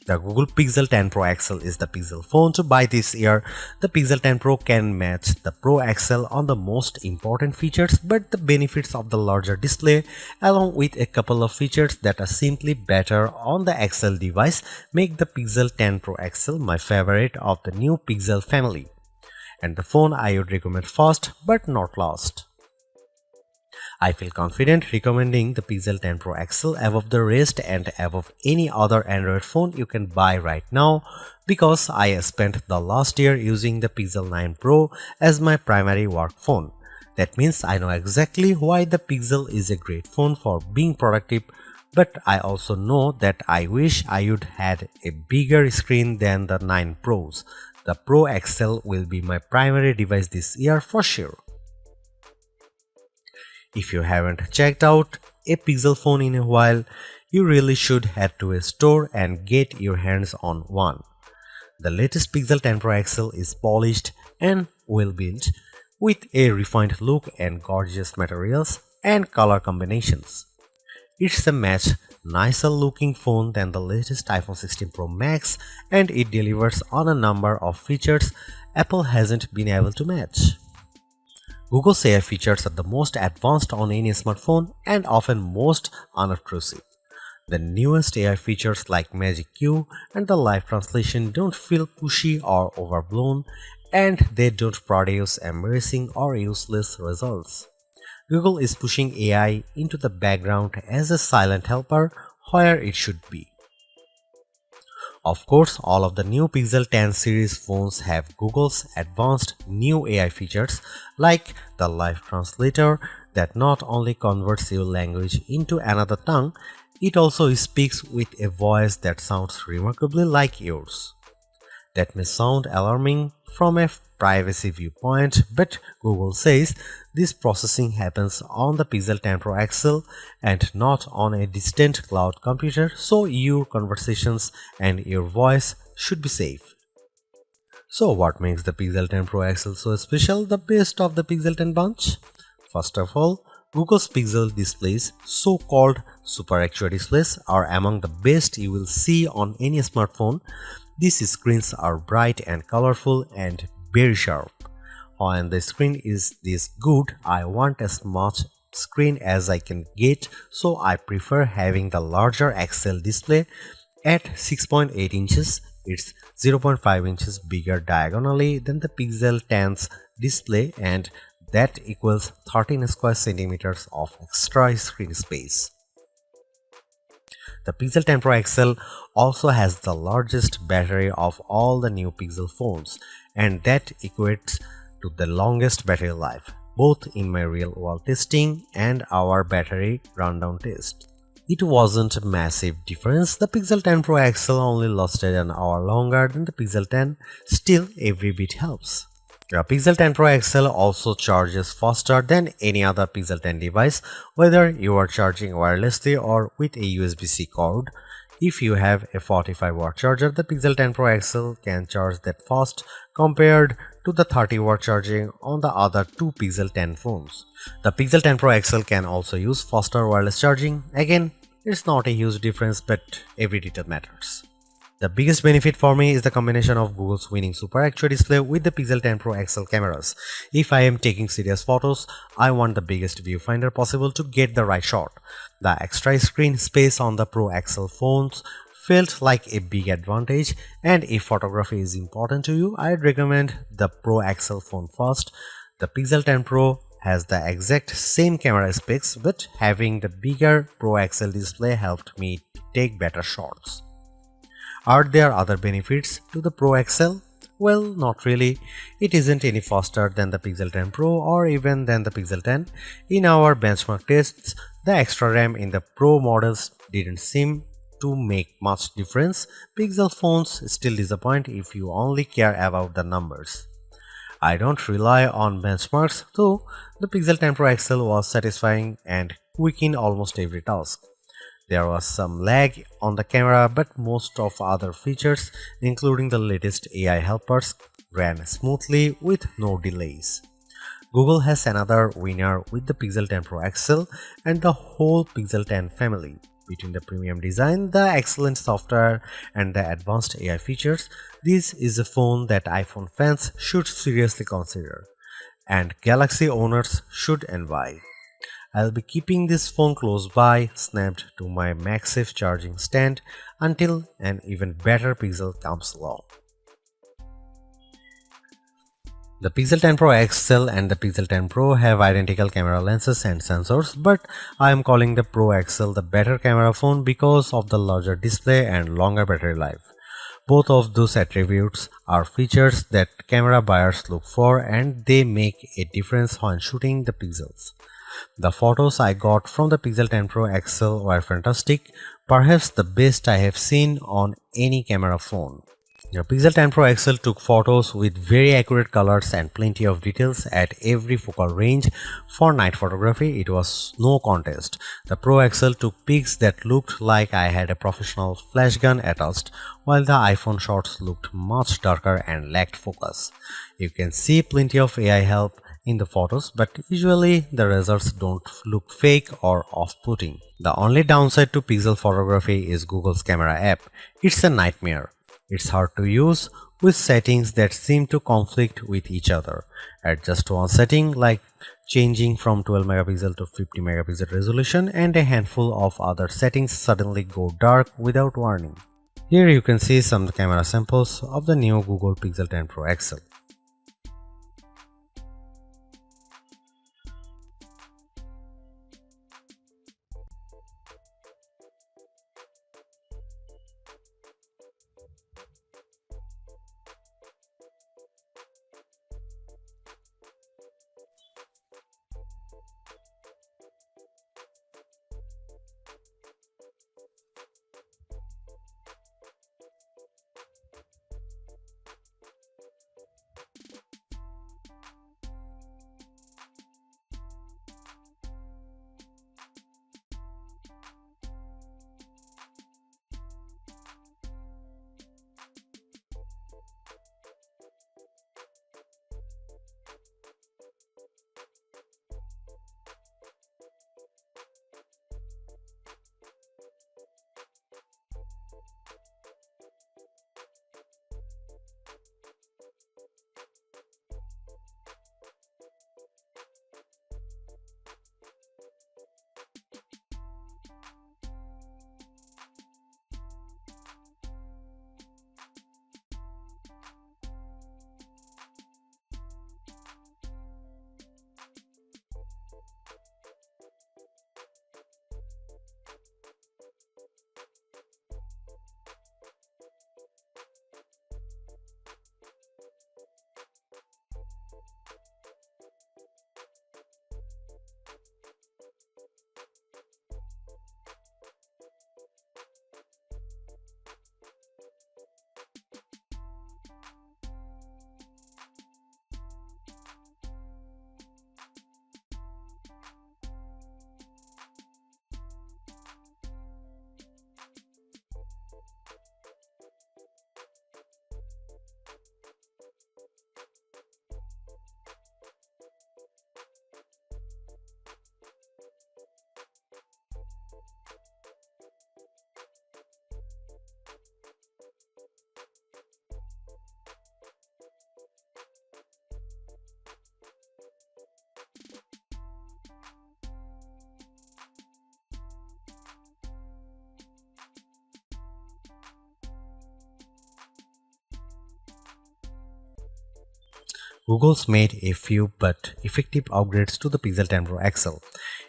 The Google Pixel 10 Pro XL is the Pixel phone to buy this year. The Pixel 10 Pro can match the Pro XL on the most important features, but the benefits of the larger display, along with a couple of features that are simply better on the XL device, make the Pixel 10 Pro XL my favorite of the new Pixel family, and the phone I would recommend first but not last. I feel confident recommending the Pixel 10 Pro XL above the rest and above any other Android phone you can buy right now, because I spent the last year using the Pixel 9 Pro as my primary work phone. That means I know exactly why the Pixel is a great phone for being productive, but I also know that I wish I would had a bigger screen than the 9 Pros. The Pro XL will be my primary device this year for sure. If you haven't checked out a Pixel phone in a while, you really should head to a store and get your hands on one. The latest Pixel 10 Pro XL is polished and well built, with a refined look and gorgeous materials and color combinations. It's a much nicer looking phone than the latest iPhone 16 Pro Max, and it delivers on a number of features Apple hasn't been able to match. Google's AI features are the most advanced on any smartphone and often most unobtrusive. The newest AI features like Magic Q and the live translation don't feel pushy or overblown, and they don't produce embarrassing or useless results. Google is pushing AI into the background as a silent helper where it should be. Of course, all of the new Pixel 10 series phones have Google's advanced new AI features like the live translator that not only converts your language into another tongue, it also speaks with a voice that sounds remarkably like yours. That may sound alarming from a privacy viewpoint, but Google says this processing happens on the Pixel 10 Pro XL and not on a distant cloud computer, so your conversations and your voice should be safe. So what makes the Pixel 10 Pro XL so special, the best of the Pixel 10 bunch? First of all, Google's Pixel displays, so-called Super Actua displays, are among the best you will see on any smartphone. These screens are bright and colorful and very sharp. When the screen is this good, I want as much screen as I can get, so I prefer having the larger XL display at 6.8 inches. It's 0.5 inches bigger diagonally than the Pixel 10's display, and that equals 13 square centimeters of extra screen space. The Pixel 10 Pro XL also has the largest battery of all the new Pixel phones, and that equates to the longest battery life, both in my real-world testing and our battery rundown test. It wasn't a massive difference. The Pixel 10 Pro XL only lasted an hour longer than the Pixel 10, still every bit helps. The Pixel 10 Pro XL also charges faster than any other Pixel 10 device, whether you are charging wirelessly or with a USB-C cord. If you have a 45-watt charger, the Pixel 10 Pro XL can charge that fast compared to the 30-watt charging on the other two Pixel 10 phones. The Pixel 10 Pro XL can also use faster wireless charging. Again, it's not a huge difference, but every detail matters. The biggest benefit for me is the combination of Google's winning Super Actua display with the Pixel 10 Pro XL cameras. If I am taking serious photos, I want the biggest viewfinder possible to get the right shot. The extra screen space on the Pro XL phones felt like a big advantage, and if photography is important to you, I'd recommend the Pro XL phone first. The Pixel 10 Pro has the exact same camera specs, but having the bigger Pro XL display helped me take better shots. Are there other benefits to the Pro XL? Well, not really. It isn't any faster than the Pixel 10 Pro or even than the Pixel 10. In our benchmark tests, the extra RAM in the Pro models didn't seem to make much difference. Pixel phones still disappoint if you only care about the numbers. I don't rely on benchmarks, though. The Pixel 10 Pro XL was satisfying and quick in almost every task. There was some lag on the camera, but most of other features, including the latest AI helpers, ran smoothly with no delays. Google has another winner with the Pixel 10 Pro XL and the whole Pixel 10 family. Between the premium design, the excellent software, and the advanced AI features, this is a phone that iPhone fans should seriously consider, and Galaxy owners should envy. I'll be keeping this phone close by, snapped to my MagSafe charging stand until an even better Pixel comes along. The Pixel 10 Pro XL and the Pixel 10 Pro have identical camera lenses and sensors, but I am calling the Pro XL the better camera phone because of the larger display and longer battery life. Both of those attributes are features that camera buyers look for, and they make a difference when shooting the pixels. The photos I got from the Pixel 10 Pro XL were fantastic, perhaps the best I have seen on any camera phone. The Pixel 10 Pro XL took photos with very accurate colors and plenty of details at every focal range. For night photography, it was no contest. The Pro XL took pics that looked like I had a professional flash gun attached, while the iPhone shots looked much darker and lacked focus. You can see plenty of AI help in the photos, but usually the results don't look fake or off-putting. The only downside to Pixel photography is Google's camera app. It's a nightmare. It's hard to use with settings that seem to conflict with each other. At just one setting, like changing from 12 megapixel to 50 megapixel resolution, and a handful of other settings suddenly go dark without warning. Here you can see some camera samples of the new Google Pixel 10 Pro XL. Google's made a few but effective upgrades to the Pixel 10 Pro XL.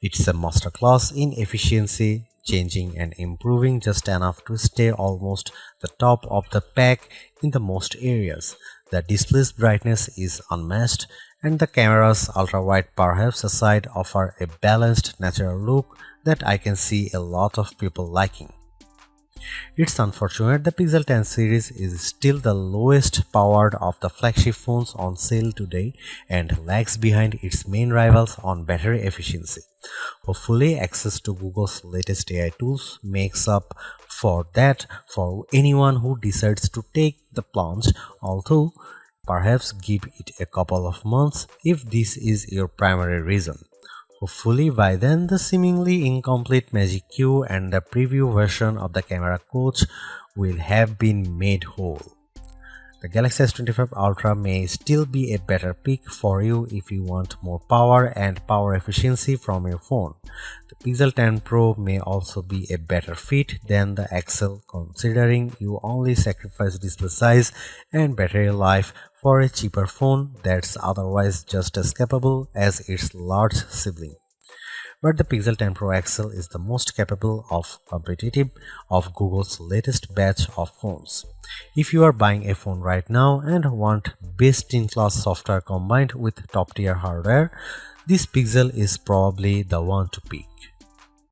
It's a masterclass in efficiency, changing and improving just enough to stay almost the top of the pack in the most areas. The display's brightness is unmatched, and the camera's ultra-wide perhaps aside offer a balanced, natural look that I can see a lot of people liking. It's unfortunate the Pixel 10 series is still the lowest powered of the flagship phones on sale today and lags behind its main rivals on battery efficiency. Hopefully, access to Google's latest AI tools makes up for that for anyone who decides to take the plunge, although perhaps give it a couple of months if this is your primary reason. Hopefully by then the seemingly incomplete Magic Q and the preview version of the camera coach will have been made whole. The Galaxy S25 Ultra may still be a better pick for you if you want more power and power efficiency from your phone. The Pixel 10 Pro may also be a better fit than the XL considering you only sacrifice display size and battery life for a cheaper phone that's otherwise just as capable as its large sibling. But the Pixel 10 Pro XL is the most capable of competitive of Google's latest batch of phones. If you are buying a phone right now and want best-in-class software combined with top-tier hardware, this Pixel is probably the one to pick.